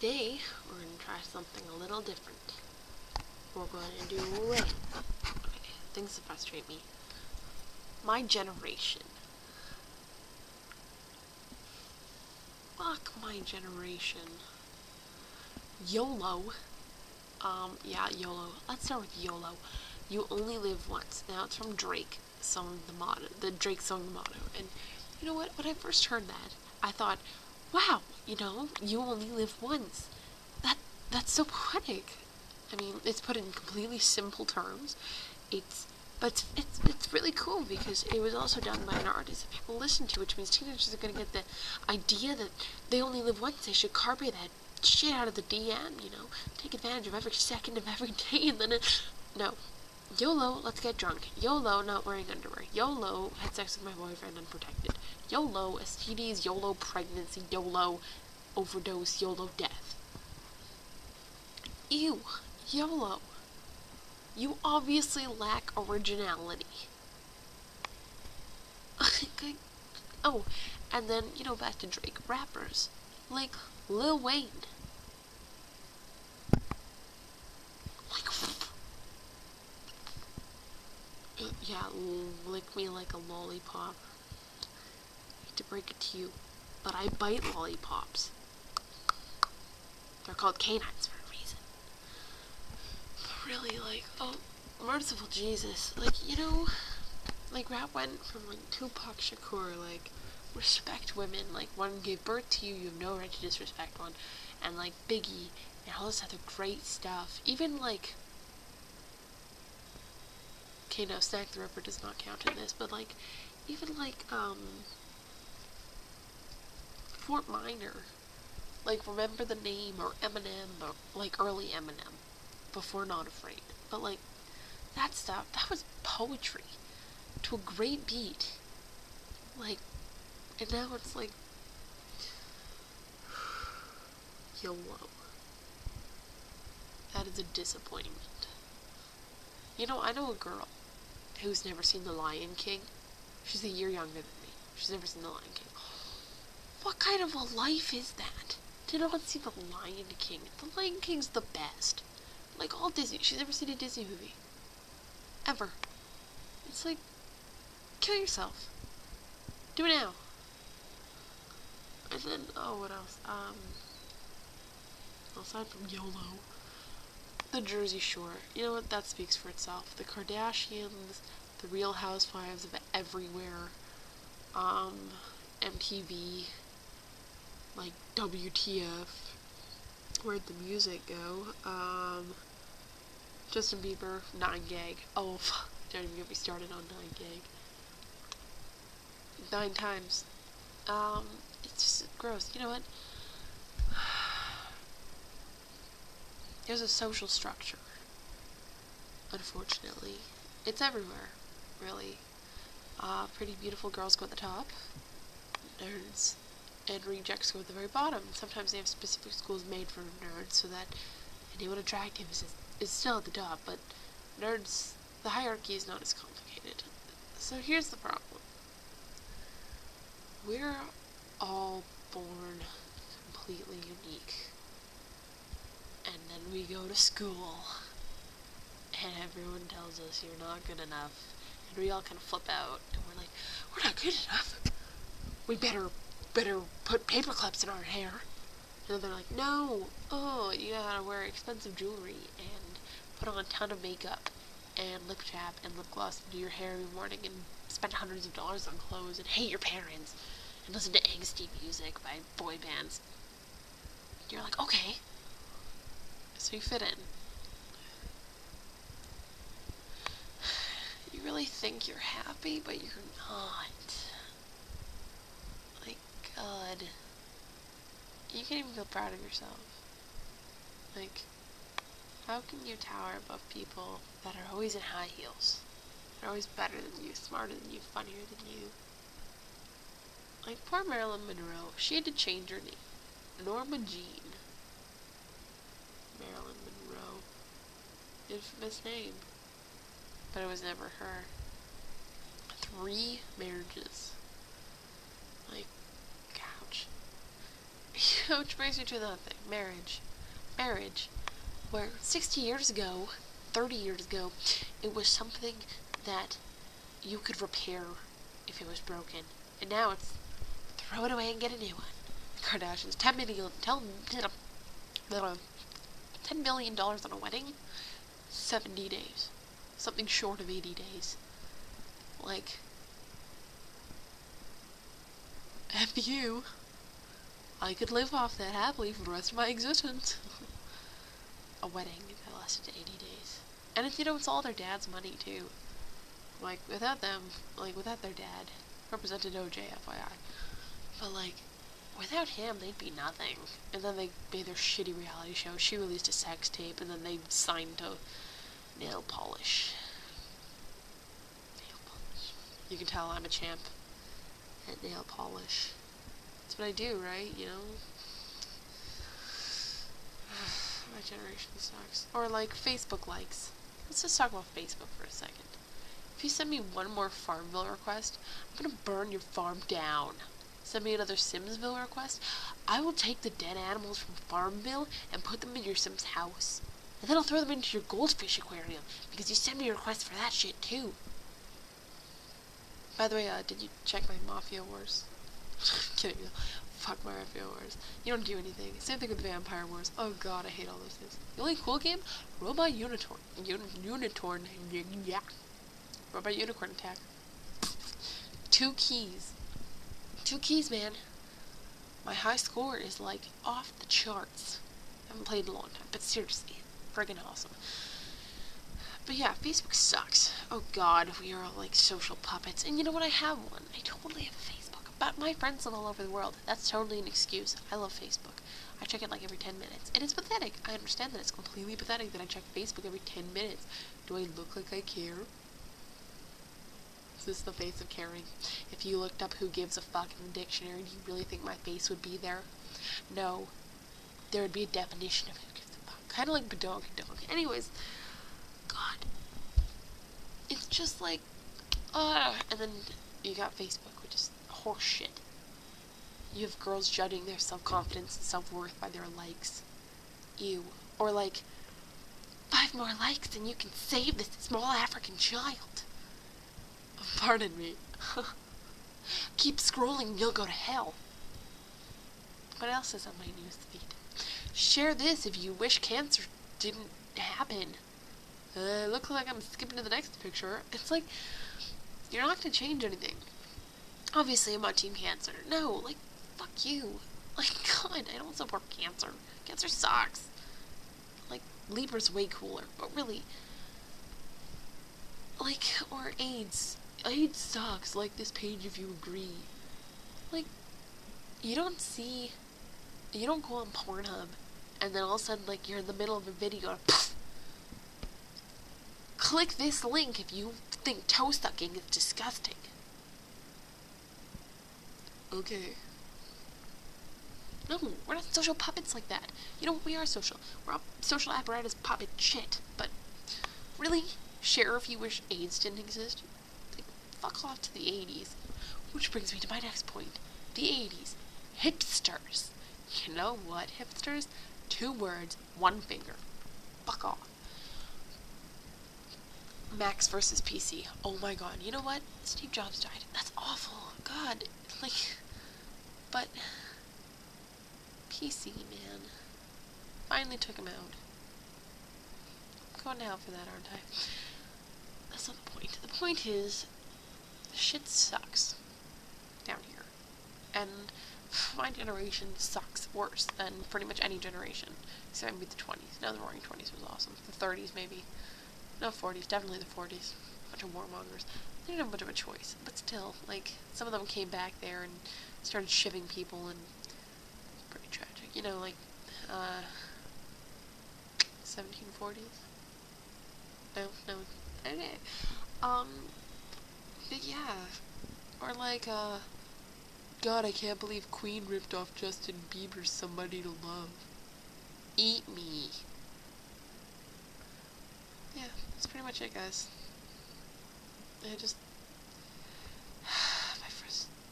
Today, we're going to try something a little different. We're going to do rain. Okay, things that frustrate me. My generation. Fuck my generation. YOLO. Yeah, YOLO. Let's start with YOLO. You only live once. Now it's from Drake, Drake song the motto. And you know what? When I first heard that, I thought, wow, you only live once. That's so poetic. I mean, it's put in completely simple terms. It's really cool because it was also done by an artist that people listen to, which means teenagers are going to get the idea that they only live once. They should carpe that shit out of the DM, take advantage of every second of every day, and then no. YOLO, let's get drunk. YOLO, not wearing underwear. YOLO, had sex with my boyfriend unprotected. YOLO, STDs. YOLO, pregnancy. YOLO, overdose. YOLO, death. Ew. YOLO. You obviously lack originality. Oh, and then, back to Drake. Rappers. Like Lil Wayne. Yeah, lick me like a lollipop. I hate to break it to you, but I bite lollipops. They're called canines for a reason. Really, oh, merciful Jesus. Rap went from, Tupac Shakur, respect women, one gave birth to you, you have no right to disrespect one, and, Biggie, and all this other great stuff. Even, okay, no, Stack the Ripper does not count in this, but, even, Fort Minor, Remember the Name, or Eminem, or, early Eminem, before Not Afraid. But, that stuff, that was poetry, to a great beat. And now it's, YOLO. That is a disappointment. I know a girl who's never seen The Lion King. She's a year younger than me. She's never seen The Lion King. What kind of a life is that? To not see The Lion King. The Lion King's the best. All Disney. She's never seen a Disney movie. Ever. It's kill yourself. Do it now. And then, what else? Aside from YOLO, the Jersey Shore. You know what? That speaks for itself. The Kardashians, the Real Housewives of everywhere, MTV, WTF, where'd the music go? Justin Bieber, 9gag. Oh, don't even get me started on 9gag. 9 times. It's just gross. You know what? There's a social structure. Unfortunately. It's everywhere, really. Pretty beautiful girls go at the top. Nerds and rejects go at the very bottom. Sometimes they have specific schools made for nerds so that anyone attractive is still at the top, but nerds, the hierarchy is not as complicated. So here's the problem. We're all born completely unique. And then we go to school, and everyone tells us you're not good enough, and we all kind of flip out, and we're like, we're not good enough. We better put paper clips in our hair. And they're like, no, you gotta wear expensive jewelry, and put on a ton of makeup, and lip chap, and lip gloss, and do your hair every morning, and spend hundreds of dollars on clothes, and hate your parents, and listen to angsty music by boy bands. You're like, okay. So you fit in. You really think you're happy, but you're not. God. You can't even feel proud of yourself. How can you tower above people that are always in high heels? They're always better than you, smarter than you, funnier than you. Poor Marilyn Monroe. She had to change her name. Norma Jean. Marilyn Monroe. Infamous name. But it was never her. 3 marriages. Ouch. Which brings me to another thing. Marriage. Marriage. Where 60 years ago, 30 years ago, it was something that you could repair if it was broken. And now it's throw it away and get a new one. Kardashians, $10 million on a wedding, 70 days. Something short of 80 days. Like, F you. I could live off that happily for the rest of my existence. A wedding that lasted 80 days. And it's, it's all their dad's money, too. Like, without them, without their dad, represented OJ, FYI. But, without him, they'd be nothing. And then they made their shitty reality show. She released a sex tape, and then they signed to nail polish. Nail polish. You can tell I'm a champ at nail polish. That's what I do, right? My generation sucks. Or, Facebook likes. Let's just talk about Facebook for a second. If you send me one more Farmville request, I'm gonna burn your farm down. Send me another Simsville request, I will take the dead animals from Farmville and put them in your Sim's house. And then I'll throw them into your goldfish aquarium, because you send me requests for that shit too. By the way, did you check my Mafia Wars? Kidding. Fuck my Mafia Wars. You don't do anything. Same thing with Vampire Wars. Oh god, I hate all those things. The only cool game? Robot Unicorn. Unicorn. Yeah. Robot Unicorn Attack. 2 keys. 2 keys, man. My high score is, off the charts. I haven't played in a long time, but seriously, friggin' awesome. But yeah, Facebook sucks. Oh god, we are all, social puppets. And you know what? I have one. I totally have a Facebook. But my friends live all over the world. That's totally an excuse. I love Facebook. I check it, every 10 minutes. And it's pathetic. I understand that it's completely pathetic that I check Facebook every 10 minutes. Do I look like I care? Is this the face of caring? If you looked up who gives a fuck in the dictionary, do you really think my face would be there? No. There would be a definition of who gives a fuck. Kind of like badonk. Anyways, god. It's just and then you got Facebook, which is horse shit. You have girls judging their self-confidence and self-worth by their likes. Ew. Or 5 more likes and you can save this small African child. Pardon me. Keep scrolling, you'll go to hell. What else is on my news feed? Share this if you wish cancer didn't happen. Looks like I'm skipping to the next picture. It's you're not gonna change anything. Obviously, I'm on Team Cancer. No, fuck you. God, I don't support cancer. Cancer sucks. Libra's way cooler, but really. Or AIDS. AIDS sucks, this page if you agree. You don't go on Pornhub, and then all of a sudden, you're in the middle of a video, and click this link if you think toe sucking is disgusting. Okay. No, we're not social puppets like that. We are social. We're all social apparatus puppet shit, but really? Share if you wish AIDS didn't exist? Fuck off to the 80s. Which brings me to my next point. The 80s. Hipsters. You know what, hipsters? 2 words, 1 finger. Fuck off. Macs versus PC. Oh my god. You know what? Steve Jobs died. That's awful. God. But PC, man. Finally took him out. I'm going to hell for that, aren't I? That's not the point. The point is, shit sucks down here. And my generation sucks worse than pretty much any generation. Except maybe the 20s. No, the Roaring 20s was awesome. The 30s, maybe. No, 40s. Definitely the 40s. Bunch of warmongers. They didn't have much of a choice. But still, some of them came back there and started shivving people, and pretty tragic. 1740s? No. Okay. But yeah. Or God, I can't believe Queen ripped off Justin Bieber's Somebody to Love. Eat me. Yeah, that's pretty much it, guys.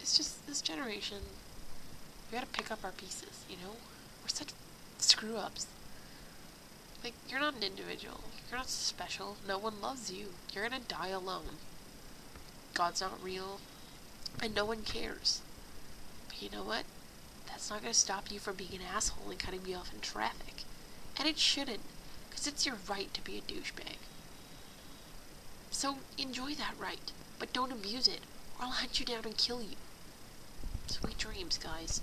It's just this generation, We gotta pick up our pieces, you know? We're such screw ups. Like, you're not an individual. You're not special. No one loves you. You're gonna die alone. God's not real, and no one cares. But you know what? That's not gonna stop you from being an asshole and cutting me off in traffic. And it shouldn't, because it's your right to be a douchebag. So enjoy that right, but don't abuse it, or I'll hunt you down and kill you. Sweet dreams, guys.